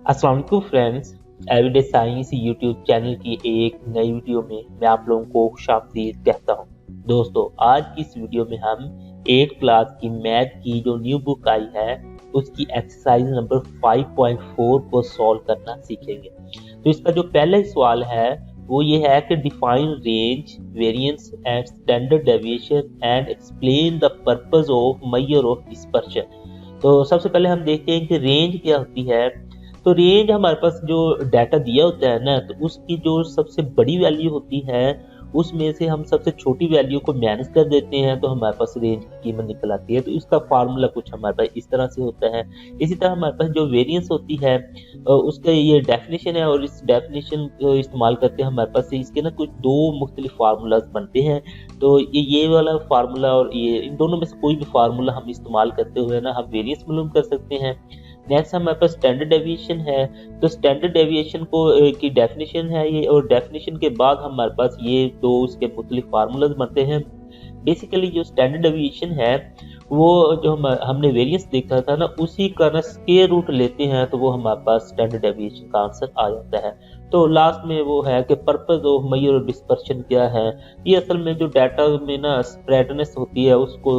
अस्सलाम वालेकुम friends. Everyday science YouTube channel की एक नई वीडियो में मैं आप लोगों को खुशामदीद कहता हूं। दोस्तों, आज की इस वीडियो में हम 8 क्लास की मैथ की जो न्यू बुक आई है उसकी एक्सरसाइज नंबर 5.4 को सॉल्व करना सीखेंगे। तो इसका जो पहला ही सवाल है वो ये है कि define range, variance and standard deviation and explain the purpose of measure of dispersion. तो सबसे पहले हम देखते हैं कि रेंज क्या होती है। तो रेंज हमारे पास जो डाटा दिया होता है ना, तो उसकी जो सबसे बड़ी वैल्यू होती है उसमें से हम सबसे छोटी वैल्यू को माइनस कर देते हैं तो हमारे पास रेंज की कीमत निकल आती है। तो इसका फार्मूला कुछ हमारे पास इस तरह से होता है। इसी तरह हमारे पास जो वेरिएंस होती है उसका ये डेफिनेशन है, और इस डेफिनेशन को इस्तेमाल करके हमारे पास इसके ना कुछ दो मुख्तलिफ फार्मूलाज बनते हैं। तो ये वाला फार्मूला और ये इन दोनों में से कोई भी फार्मूला हम इस्तेमाल करते हुए ना हम वेरिएंस मालूम कर सकते हैं। नेक्स्ट हमारे पास स्टैंडर्ड डेविएशन है। तो स्टैंडर्ड डेविएशन को की डेफिनेशन है ये, और डेफिनेशन के बाद हमारे पास ये दो उसके मुख्तलिफ फार्मूलाज बनते हैं। बेसिकली जो स्टैंडर्ड डेविएशन है वो जो हमने वेरिएंस देखा था ना, उसी का ना स्क्वायर रूट लेते हैं तो वो हमारे पास स्टैंडर्ड डेविएशन का आंसर आ जाता है। तो लास्ट में वो है कि पर्पस ऑफ मेजर और डिस्पर्शन क्या है। ये असल में जो डाटा में ना स्प्रेडनेस होती है उसको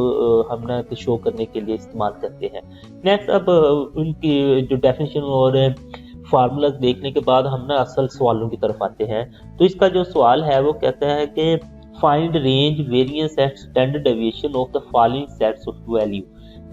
हम ना शो करने के लिए इस्तेमाल करते हैं। नेक्स्ट अब उनकी जो डेफिनेशन और फार्मूलाज देखने के बाद हम ना असल सवालों की तरफ आते हैं। तो इसका जो सवाल है वो कहता है कि find range, variance and standard deviation of the following sets of value.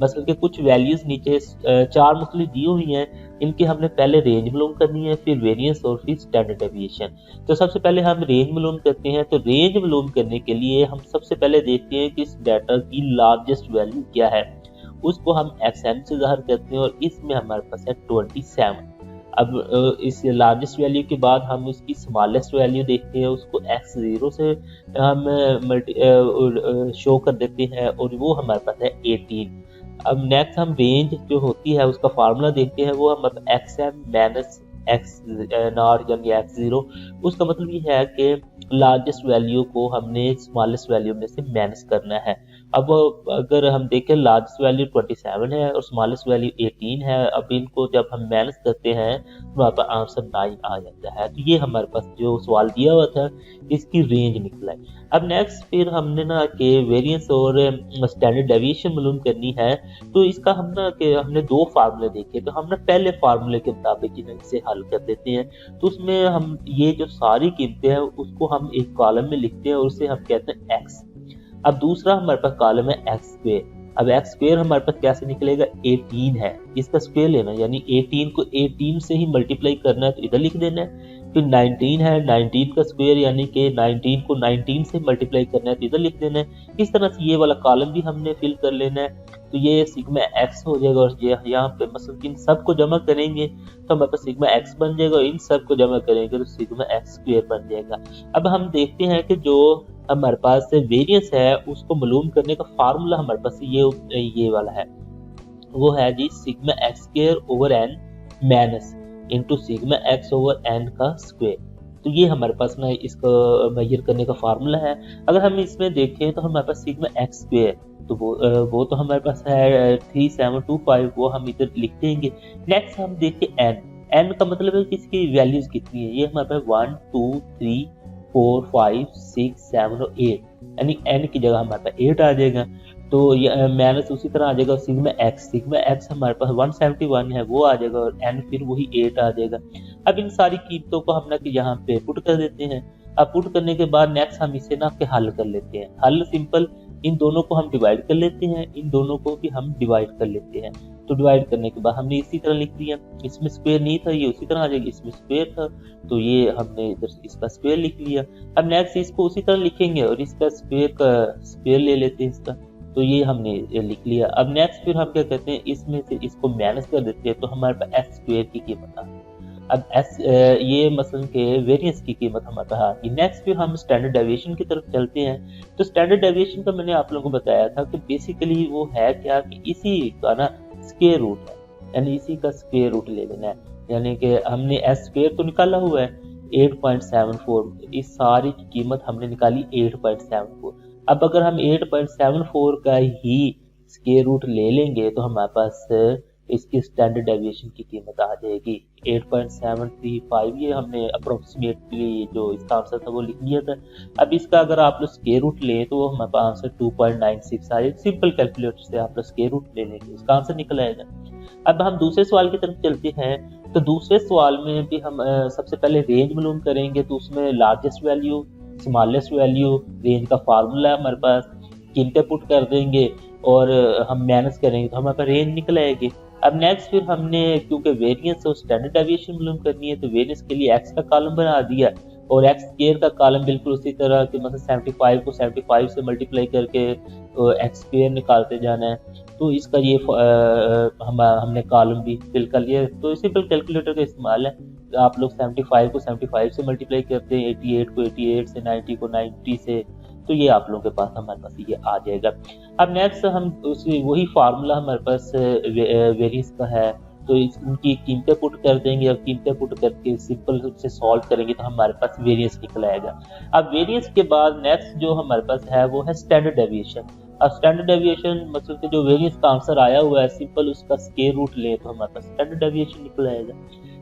मतलब कि कुछ वैल्यूज नीचे चार मुख्तलिफ दी हुई हैं, इनकी हमने पहले रेंज मालूम करनी है, फिर वेरिएंस और फिर स्टैंडर्ड डेविएशन। तो सबसे पहले हम रेंज मालूम करते हैं। तो रेंज मालूम करने के लिए हम सबसे पहले देखते हैं कि इस डाटा की लार्जेस्ट वैल्यू क्या है, उसको हम xn से ज़ाहिर करते हैं, और इसमें हमारे पास है 27। अब इस लार्जेस्ट वैल्यू के बाद हम उसकी स्मॉलेस्ट वैल्यू देखते हैं, उसको x0 से हम शो कर देते हैं, और वो हमारे पास है 18। अब नेक्स्ट हम रेंज जो होती है उसका फार्मूला देखते हैं, वो हम xm माइनस x नॉट यानी x0। उसका मतलब ये है कि लार्जेस्ट वैल्यू को हमने स्मॉलेस्ट वैल्यू में से माइनस करना है। अब अगर हम देखें लार्जेस्ट वैल्यू 27 है और स्मॉलेस्ट वैल्यू 18 है, अब इनको जब हम माइनस करते हैं तो हमारे पास आंसर 9 आ जाता है। तो ये हमारे पास जो सवाल दिया हुआ था इसकी रेंज निकला है। अब नेक्स्ट फिर हमने ना कि वेरिएंस और स्टैंडर्ड डेविएशन मालूम करनी है। तो इसका हम ना कि हमने दो फार्मूले देखे, तो हम ना पहले फार्मूले के मुताबिक इसे हल कर देते हैं। तो उसमें हम ये जो सारी कीमतें हैं उसको हम एक कॉलम में लिखते हैं और उसे हम कहते हैं x। अब दूसरा हमारे पास कॉलम है एक्स स्क्वेयर। अब एक्स स्क्वेयर हमारे पास कैसे निकलेगा, 18 है, इसका स्क्वेयर लेना यानी 18 को 18 से ही मल्टीप्लाई करना है तो इधर लिख देना है। फिर 19 है, 19 का स्क्वेयर यानी कि 19 को 19 से मल्टीप्लाई करना है तो इधर लिख देना है। इस तरह से ये वाला कॉलम भी हमने फिल कर लेना है। तो ये सिग्मा एक्स हो जाएगा, और ये यहाँ पे मतलब इन सब को जमा करेंगे तो हमारे पास सिग्मा एक्स बन जाएगा, और इन सब को जमा करेंगे तो सिग्मा एक्स स्क्वेयर बन जाएगा। अब हम देखते हैं कि जो हमारे पास वेरिएंस है उसको मालूम करने का फार्मूला हमारे पास ये वाला है, वो है जी sigma x square over n minus into sigma x over n का स्क्वायर। तो ये हमारे पास ना इसको मेजर करने का फार्मूला है। अगर हम इसमें देखें तो हमारे पास सिग्मा एक्स स्क्वायर तो वो तो हमारे पास है 3725, वो हम इधर लिख देंगे। नेक्स्ट हम देखते एन। एन का मतलब है कि इसकी वैल्यूज कितनी है। ये हमारे पास 1 2 3 4 5 6 7 और 8, यानी n की जगह हमारे पास 8 आ जाएगा। तो ये माइनस उसी तरह आ जाएगा सिग्मा एक्स हमारे पास 171 है, वो आ जाएगा, और n फिर वही 8 आ जाएगा। अब इन सारी कीमतों को हम ना कि यहाँ पे पुट कर देते हैं। अब पुट करने के बाद नेक्स्ट हम इसे ना के हल कर लेते हैं। हल सिंपल, इन दोनों को हम डिवाइड कर लेते हैं, इन दोनों को भी हम डिवाइड कर लेते हैं। तो डिवाइड करने के बाद हमने इसी तरह लिख दिया, इसमें स्क्वायर नहीं था ये उसी तरह आ जाएगा, इसमें स्क्वायर था तो ये हमने इधर इसका स्क्वायर लिख लिया। अब नेक्स्ट इसको उसी तरह लिखेंगे और इसका स्क्वायर का स्क्वायर ले लेते हैं इसका, तो ये हमने लिख लिया। अब नेक्स्ट फिर हम क्या कहते हैं, इसमें से इसको माइनस कर देते हैं तो हमारे पास एक्स स्क्वायर की कीमत आ गई। अब एस ये मसलन के वेरिएंस की कीमत हमारे पास आ गई। नेक्स्ट फिर हम स्टैंडर्ड डेविएशन की तरफ चलते हैं। तो स्टैंडर्ड डेविएशन का मैंने आप लोगों को बताया था कि बेसिकली वो है क्या कि इसी का ना स्क्वायर रूट है, यानी इसी का स्क्वायर रूट ले लेना है। यानी कि हमने एस स्क्वायर तो निकाला हुआ है 8.74, इस सारी की कीमत हमने निकाली 8.74। अब अगर हम 8.74 का ही स्क्वायर रूट ले लेंगे तो हमारे पास इसकी स्टैंडर्ड डेविएशन की कीमत आ जाएगी 8.735, ये हमने अप्रोक्सीमेटली जो इसका आंसर था वो लिख दिया था। अब इसका अगर आप लोग स्क्वायर रूट लें तो वो हमारे पास आंसर 2.96 आए। सिंपल कैलकुलेटर से आप लोग स्क्वायर रूट ले लेंगे, उसका आंसर निकल आएगा। अब हम दूसरे सवाल की तरफ चलते हैं। तो दूसरे सवाल में भी हम सबसे पहले रेंज मालूम करेंगे, तो उसमें largest value, smallest value, range का फार्मूला है हमारे पास, कीमतें पुट कर देंगे और हम माइनस करेंगे तो हमारे पास रेंज निकल आएगी। अब नेक्स्ट फिर हमने क्योंकि वेरिएंस और स्टैंडर्ड डेविएशन मालूम करनी है तो वेरिएंस के लिए एक्स का कॉलम बना दिया और एक्स स्क्वायर का कॉलम बिल्कुल उसी तरह कि मतलब 75 को 75 से मल्टीप्लाई करके एक्स स्क्वायर निकालते जाना है। तो इसका ये हमने कॉलम भी फिल कर लिया। तो सिंपल कैलकुलेटर का इस्तेमाल है, आप लोग 75 को 75 से मल्टीप्लाई करते हैं, 88 को 88 से, 90 को 90 से, तो ये आप लोगों के पास हमारे पास ये आ जाएगा। अब नेक्स्ट हम उसी वही फार्मूला हमारे पास वेरिएंस का है तो उनकी कीमतें पुट कर देंगे और कीमतें पुट करके सिंपल से सॉल्व करेंगे तो हमारे पास वेरिएंस निकल आएगा। अब वेरिएंस के बाद नेक्स्ट जो हमारे पास है वो है स्टैंडर्ड डेविएशन। अब स्टैंडर्ड डेविएशन मतलब कि जो वेरिएंस का आंसर आया हुआ है सिंपल उसका स्क्वायर रूट ले तो हमारे पास स्टैंडर्ड डेविएशन निकल आएगा।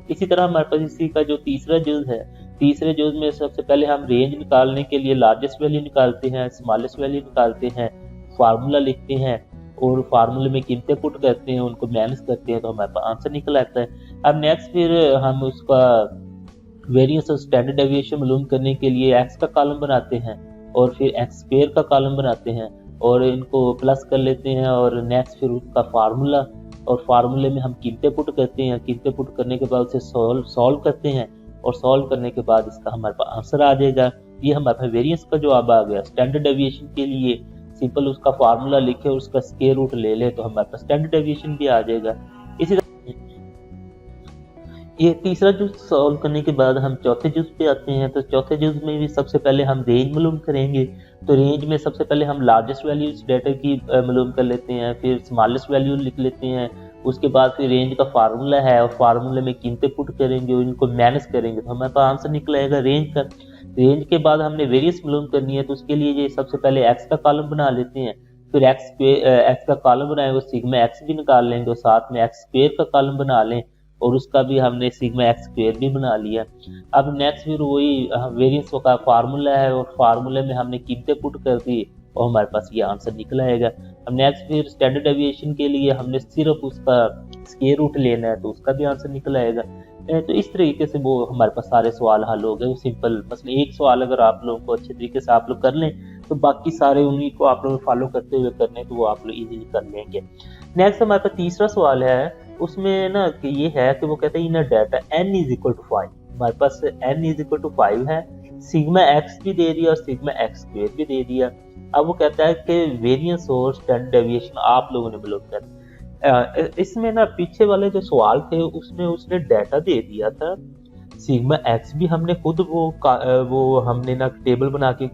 इसी तरह हमारे पास इसी का जो तीसरा जुज है, तीसरे जुज में सबसे पहले हम रेंज निकालने के लिए लार्जेस्ट वैल्यू निकालते हैं, स्मॉलेस्ट वैल्यू निकालते हैं, फार्मूला लिखते हैं और फार्मूले में कीमतें पुट करते हैं, उनको माइनस करते हैं तो हमारे पास आंसर निकल आता है। अब नेक्स्ट फिर हम उसका वेरिएंस और स्टैंडर्ड डेविएशन मालूम करने के लिए एक्स का कॉलम बनाते हैं और फिर एक्स स्क्वायर का कॉलम बनाते हैं और इनको प्लस कर लेते हैं और नेक्स्ट फिर उसका फार्मूला और फार्मूले में हम कीमतें पुट करते हैं, कीमतें पुट करने के बाद उसे सॉल्व करते हैं और सॉल्व करने के बाद इसका हमारे पास आंसर आ जाएगा। ये हमारे पास वेरिएंस का जवाब आ गया। स्टैंडर्ड डेविएशन के लिए सिंपल उसका फार्मूला लिखे और उसका स्क्वायर रूट ले ले तो हमारे पास स्टैंडर्ड डेविएशन भी आ जाएगा। इसी तरह ये तीसरा जूस सॉल्व करने के बाद हम चौथे जूस पे आते हैं। तो चौथे जूस में भी सबसे पहले हम रेंज मालूम करेंगे। तो रेंज में सबसे पहले हम लार्जेस्ट वैल्यू इस डेटा की मालूम कर लेते हैं, फिर स्मॉलेस्ट वैल्यू लिख लेते हैं, उसके बाद फिर रेंज का फार्मूला है और फार्मूले में कीमतें पुट करेंगे और इनको माइनस करेंगे तो हमारे पास आंसर निकल आएगा रेंज का। रेंज के बाद हमने वेरिएंस मालूम करनी है तो उसके लिए ये सबसे पहले एक्स का कॉलम बना लेते हैं, फिर एक्स का कॉलम बनाएंगे, सिग्मा एक्स भी निकाल लेंगे और साथ में एक्स स्क्वायर का कॉलम बना लें और उसका भी हमने सिग्मा एक्स स्क्वायर भी बना लिया। अब नेक्स्ट फिर वही वेरिएंस का फार्मूला है और फार्मूले में हमने कीमतें पुट कर दी और हमारे पास ये आंसर निकल आएगा। अब नेक्स्ट फिर स्टैंडर्ड डेविएशन के लिए हमने सिर्फ उसका स्क्वायर रूट लेना है तो उसका भी आंसर निकल आएगा। तो इस तरीके से वो हमारे पास सारे सवाल हल हो गए। वो सिंपल बस एक सवाल अगर आप लोगों को अच्छे तरीके से आप लोग कर लें तो बाकी सारे उन्हीं को आप लोग फॉलो करते हुए करने तो वो आप लोग इजीली कर लेंगे। नेक्स्ट हमारे पास तीसरा सवाल है, उसमें ना कि ये है कि वो कहते हैं इन data n is equal to 5। हमारे पास n इज इक्वल टू 5 है, सिग्मा x भी दे दिया और सिग्मा x स्क्वायर भी दे दिया। अब वो कहता है कि वेरिएंस और स्टैंडर्ड डेविएशन आप लोगों ने मालूम कर। इसमें ना पीछे वाले जो सवाल थे उसमें उसने डाटा दे दिया था सिग्मा एक्स भी हमने खुद वो हमने ना टेबल बना के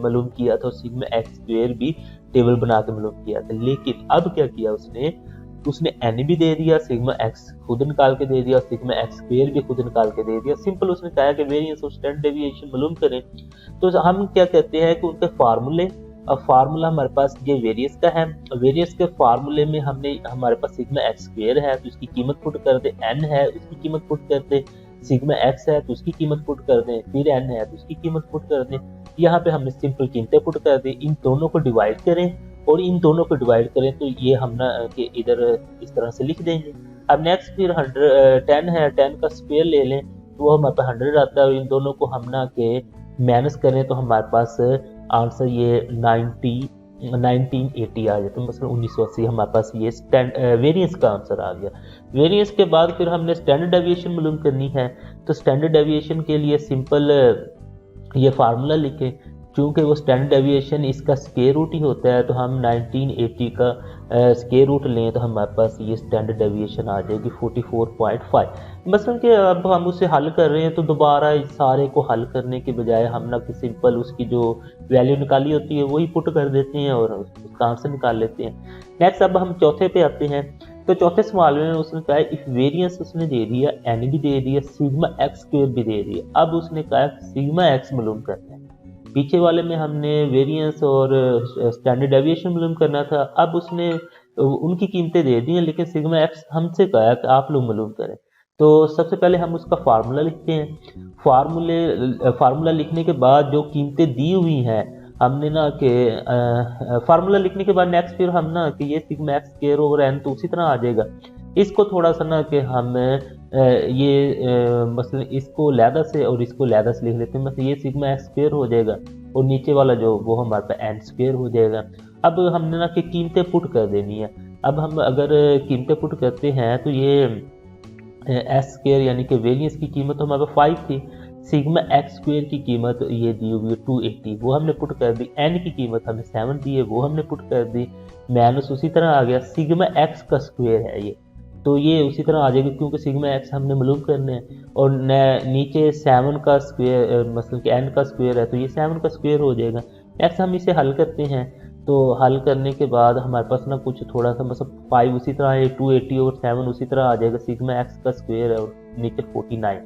मालूम किया था और सिग्मा एक्स स्क्वायर भी टेबल बना के मालूम किया था। लेकिन अब क्या किया उसने एन भी दे दिया, सिग्मा एक्स खुद निकाल के दे दिया, सिग्मा एक्स स्क्वायर भी खुद निकाल के दे दिया। सिंपल उसने कहा कि वेरिएंस और स्टैंडर्ड डेविएशन मालूम करें। तो हम क्या कहते हैं कि उनके फार्मूले, अब फार्मूला हमारे पास ये वेरिएंस का है, वेरिएंस के फार्मूले में हमारे पास सिग्मा एक्स स्क्वायर है तो इसकी कीमत पुट कर दे, एन है उसकी कीमत पुट कर दे, सिग्मा एक्स है तो उसकी कीमत पुट कर दें, फिर एन है तो उसकी कीमत पुट कर दें। यहाँ पे हमने सिंपल कीमतें पुट कर दी, इन दोनों को डिवाइड करें और इन दोनों को डिवाइड करें तो ये हम ना कि इधर इस तरह से लिख देंगे। अब नेक्स्ट फिर 10 है, 10 का स्क्वायर ले लें तो वो हमारे पास 100 आता है और इन दोनों को हम ना के माइनस करें तो हमारे पास आंसर ये 1980 आ गया। तो मतलब 1980 हमारे पास ये वेरिएंस का आंसर आ गया। वेरिएंस के बाद फिर हमने स्टैंडर्ड डेविएशन मालूम करनी है। तो स्टैंडर्ड डेविएशन के लिए सिंपल ये फार्मूला लिखें, क्योंकि वो स्टैंडर्ड डेविएशन इसका स्क्वायर रूट ही होता है तो हम 1980 का स्क्वायर रूट लें तो हमारे पास ये स्टैंडर्ड डेविएशन आ जाएगी 44.5। मसलन कि अब हम उसे हल कर रहे हैं तो दोबारा इस सारे को हल करने के बजाय हम ना कि सिंपल उसकी जो वैल्यू निकाली होती है वही पुट कर देते हैं और उसका आंसर निकाल लेते हैं। नेक्स्ट अब हम चौथे पे आते हैं। तो चौथे सवाल में उसने कहा इफ वेरिएंस उसने दे दिया, एन भी दे दिया, सिग्मा एक्स स्क्वायर भी दे दिया। अब उसने कहा सिग्मा एक्स मालूम करना है। पीछे वाले में हमने वेरिएंस और स्टैंडर्ड डेविएशन मालूम करना था, अब उसने उनकी कीमतें दे दी हैं लेकिन सिग्मा एक्स हमसे कहा कि आप लोग मालूम करें। तो सबसे पहले हम उसका फार्मूला लिखते हैं। फार्मूला लिखने के बाद जो कीमतें दी हुई हैं हमने ना कि फार्मूला लिखने के बाद नेक्स्ट फिर हम ना कि ये sigma x square over n तो उसी तरह आ जाएगा। इसको थोड़ा सा ना कि हम मसलन इसको लैदा से और इसको लैदा से लिख लेते हैं। मतलब ये सिग्मा एक्स स्क्वायर हो जाएगा और नीचे वाला जो वो हमारे पास एन स्क्वायर हो जाएगा। अब हमने ना कि कीमतें पुट कर देनी है। अब हम अगर कीमतें पुट करते हैं तो ये एस स्क्वायर यानी कि वेरिएंस की कीमत तो हमारे पास 5 थी। सिग्मा एक्स स्क्वायर की कीमत ये दी हुई है 280, वो हमने पुट कर दी। एन की कीमत हमें 7 दी है, वो हमने पुट कर दी। माइनस उसी तरह आ गया सिग्मा एक्स का स्क्वायर है ये, तो ये उसी तरह आ जाएगा क्योंकि सिग्मा एक्स हमने मालूम करने हैं। और नीचे 7 का स्क्वायर मतलब कि एन का स्क्वायर है तो ये 7 का स्क्वायर हो जाएगा। नेक्स्ट हम इसे हल करते हैं। तो हल करने के बाद हमारे पास ना कुछ थोड़ा सा मतलब 5 उसी तरह है, 280 और 7 उसी तरह आ जाएगा। सिग्मा एक्स का स्क्वायर है और नीचे 49।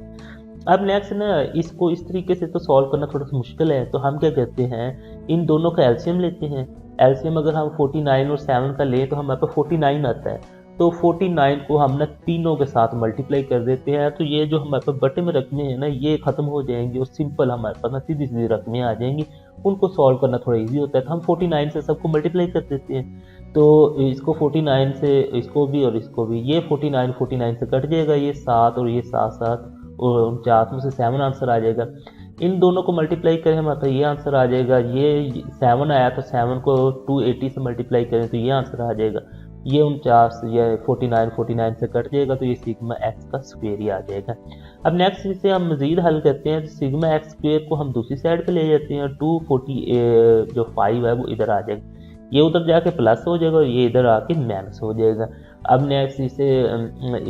अब नेक्स्ट ना इसको इस तरीके से तो सॉल्व करना थोड़ा सा मुश्किल है, तो हम क्या करते हैं इन दोनों का एलसीएम लेते हैं। एलसीएम अगर हम 49 और 7 का लें तो हमारे पास 49 आता है। तो 49 को हम ना तीनों के साथ मल्टीप्लाई कर देते हैं, तो ये जो हमारे पास बटे में रकमें हैं ना ये ख़त्म हो जाएंगी और सिंपल हमारे पास ना सीधी सीधी रकमें आ जाएंगी। उनको सॉल्व करना थोड़ा इजी होता है, तो हम 49 से सबको मल्टीप्लाई कर देते हैं। तो इसको 49 से इसको भी और इसको भी, ये 49 से कट जाएगा, ये 7 और ये 7 और 49 में से 7 आंसर आ जाएगा। इन दोनों को मल्टीप्लाई करें हमारे पास ये आंसर आ जाएगा। ये 7 आया तो 7 को 280 से मल्टीप्लाई करें तो ये आंसर आ जाएगा। ये 49 ये 49 से कट जाएगा तो ये सिग्मा एक्स का स्क्वायर ही आ जाएगा। अब नेक्स्ट इसे हम मजीद हल करते हैं। तो सिग्मा एक्स स्क्वायर को हम दूसरी साइड पे ले जाते हैं। 240 जो 5 है वो इधर आ जाएगा, ये उधर जाके प्लस हो जाएगा और ये इधर आके माइनस हो जाएगा। अब नेक्स्ट इसे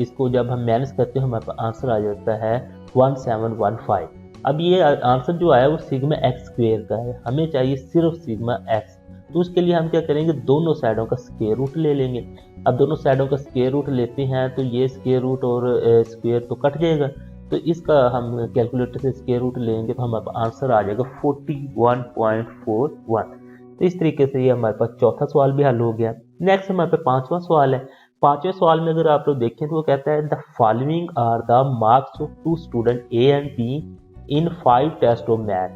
इसको जब हम माइनस करते हैं हमारे पास आंसर आ जाता है 1715। अब ये आंसर जो आया वो सिग्मा एक्स स्क्वायर का है, हमें चाहिए सिर्फ सिग्मा एक्स। तो उसके लिए हम क्या करेंगे दोनों साइडों का स्क्वायर रूट ले लेंगे। अब दोनों साइडों का स्क्वायर रूट लेते हैं तो ये स्क्वायर रूट और स्क्वायर तो कट जाएगा, तो इसका हम कैलकुलेटर से स्क्वायर रूट लेंगे तो हमारे पास आंसर आ जाएगा 41.41। तो इस तरीके से ये हमारे पास चौथा सवाल भी हल हो गया। नेक्स्ट हमारे पास पांचवा सवाल है। पांचवें सवाल में अगर आप लोग देखें तो वो कहता है the following are the marks of 2 student A and B in 5 test of math,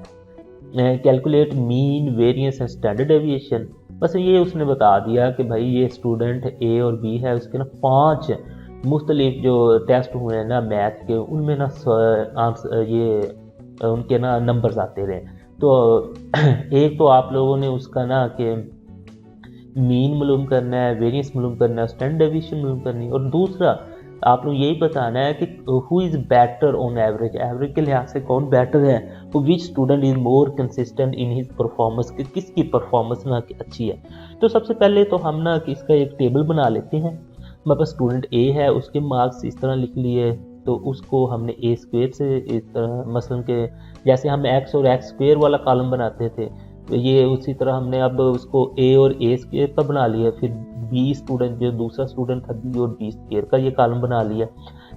calculate mean variance and standard deviation. बस ये उसने बता दिया कि भाई ये स्टूडेंट ए और बी है, उसके ना 5 मुख्तलिफ जो टेस्ट हुए हैं ना मैथ के, उनमें ना आंसर ये उनके ना नंबर्स आते रहे। तो एक तो आप लोगों ने उसका ना कि मीन मालूम करना है, वेरिएंस मालूम करना है, स्टैंडर्ड डेविएशन मालूम करनी है, और दूसरा आप लोग यही बताना है कि who is better on average, average के लिहाज से कौन बेटर है, तो which student is more consistent in his performance, कि किसकी परफॉर्मेंस ना अच्छी है। तो सबसे पहले तो हम ना कि इसका एक टेबल बना लेते हैं। हमारे पास स्टूडेंट ए है, उसके मार्क्स इस तरह लिख लिए, तो उसको हमने ए स्क्वायर से इस तरह मसलन के जैसे हम एक्स और एक्स स्क्वायर वाला कॉलम बनाते थे, तो ये उसी तरह हमने अब उसको ए और ए स्क्वायर का बना लिया। फिर बी स्टूडेंट जो दूसरा स्टूडेंट था बी और बी स्क्वायर का ये कॉलम बना लिया।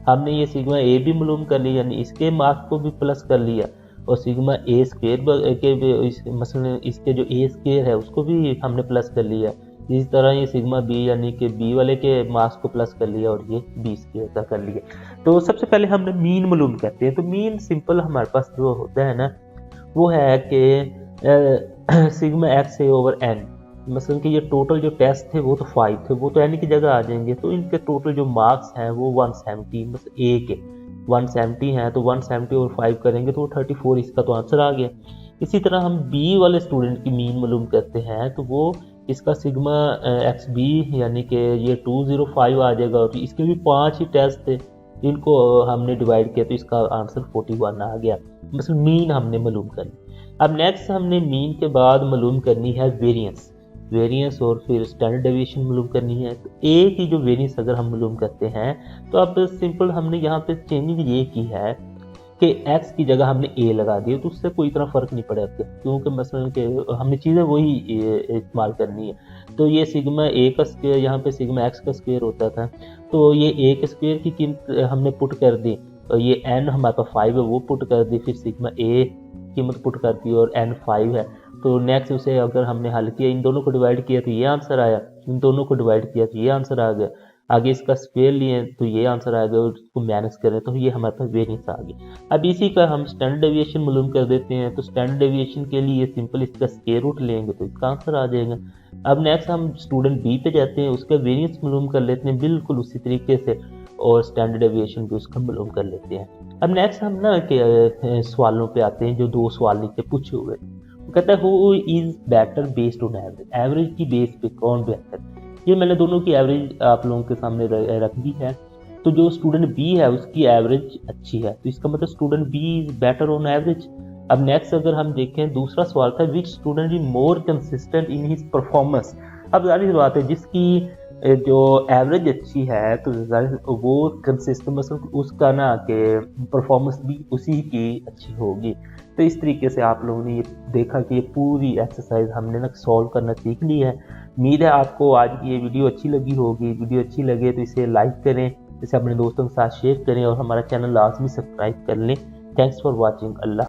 हमने ये सिग्मा ए भी मालूम कर लिया, यानी इसके मार्क्स को भी प्लस कर लिया, और सिग्मा ए स्क्वायर के मसलन इसके जो ए स्क्वायर है उसको भी हमने प्लस कर लिया। इस तरह ये सिग्मा बी यानी कि बी वाले के मार्क्स को प्लस कर लिया और ये बी स्क्वायर का कर लिया। तो सबसे पहले हमने मीन मालूम करते हैं। तो मीन सिंपल हमारे पास जो होता है ना वो है कि सिग्मा एक्स ए ओवर एन, मसलन कि ये टोटल जो टेस्ट थे वो तो 5 थे, वो तो एन की जगह आ जाएंगे। तो इनके टोटल जो मार्क्स हैं वो 170, बस ए के 170 हैं, तो 170 और 5 करेंगे तो 34, इसका तो आंसर आ गया। इसी तरह हम बी वाले स्टूडेंट की मीन मालूम करते हैं, तो वो इसका सिग्मा एक्स बी यानी कि ये 205 आ जाएगा, और इसके भी 5 ही टेस्ट थे, इनको हमने डिवाइड किया तो इसका आंसर 41 आ गया। मतलब मीन हमने मालूम कर ली। अब नेक्स्ट हमने मीन के बाद मालूम करनी है वेरिएंस और फिर स्टैंडर्ड डेविएशन मालूम करनी है। तो ए की जो वेरिएंस अगर हम मालूम करते हैं तो अब सिंपल हमने यहाँ पे चेंजिंग ये की है कि x की जगह हमने a लगा दिया, तो उससे कोई इतना फ़र्क नहीं पड़ेगा क्योंकि मसलन के हमने चीज़ें वही इस्तेमाल करनी है। तो ये सिग्मा a का स्क्वायर यहाँ पे सिग्मा x का स्क्वायर होता था, तो ये a के स्क्वायर की कीमत हमने पुट कर दी, और ये n हमारे पास 5 है वो पुट कर दी, फिर सिग्मा a कीमत पुट कर दी और n 5 है। तो नेक्स्ट उसे अगर हमने हल किया, इन दोनों को डिवाइड किया तो ये आंसर आया, इन दोनों को डिवाइड किया तो ये आंसर आ गया। आगे इसका स्क्वायर लिए तो ये आंसर आ गया और इसको माइनस करें तो ये हमारे पास वेरिएंस आ गई। अब इसी का हम स्टैंडर्ड डेविएशन मालूम कर देते हैं। तो स्टैंडर्ड डेविएशन के लिए सिंपल इसका स्क्वायर रूट लेंगे तो इसका आंसर आ जाएगा। अब नेक्स्ट हम स्टूडेंट बी पे जाते हैं, उसका वेरिएंस मालूम कर लेते हैं बिल्कुल उसी तरीके से, और स्टैंडर्ड डेविएशन भी उसका मालूम कर लेते हैं। अब नेक्स्ट हम ना के सवालों पे आते हैं जो 2 सवाल नीचे पूछे हुए। वो कहता है who is better based on average, average की बेस पे कौन बेहतर। ये मैंने दोनों की एवरेज आप लोगों के सामने रख दी है। तो जो स्टूडेंट बी है उसकी एवरेज अच्छी है, तो इसका मतलब student B is better on average. अब नेक्स्ट अगर हम देखें दूसरा सवाल था which student is more consistent in his performance. अब जाहिर बात है जिसकी जो एवरेज अच्छी है तो वो कंसिस्टेंट मतलब उसका ना कि परफॉर्मेंस भी उसी की अच्छी होगी। तो इस तरीके से आप लोगों ने ये देखा कि ये पूरी एक्सरसाइज हमने ना सॉल्व करना सीख ली है। उम्मीद है आपको आज की ये वीडियो अच्छी लगी होगी। वीडियो अच्छी लगे तो इसे लाइक करें, इसे अपने दोस्तों के साथ शेयर करें और हमारा चैनल लाजमी सब्सक्राइब कर लें। Thanks for watching. अल्लाह।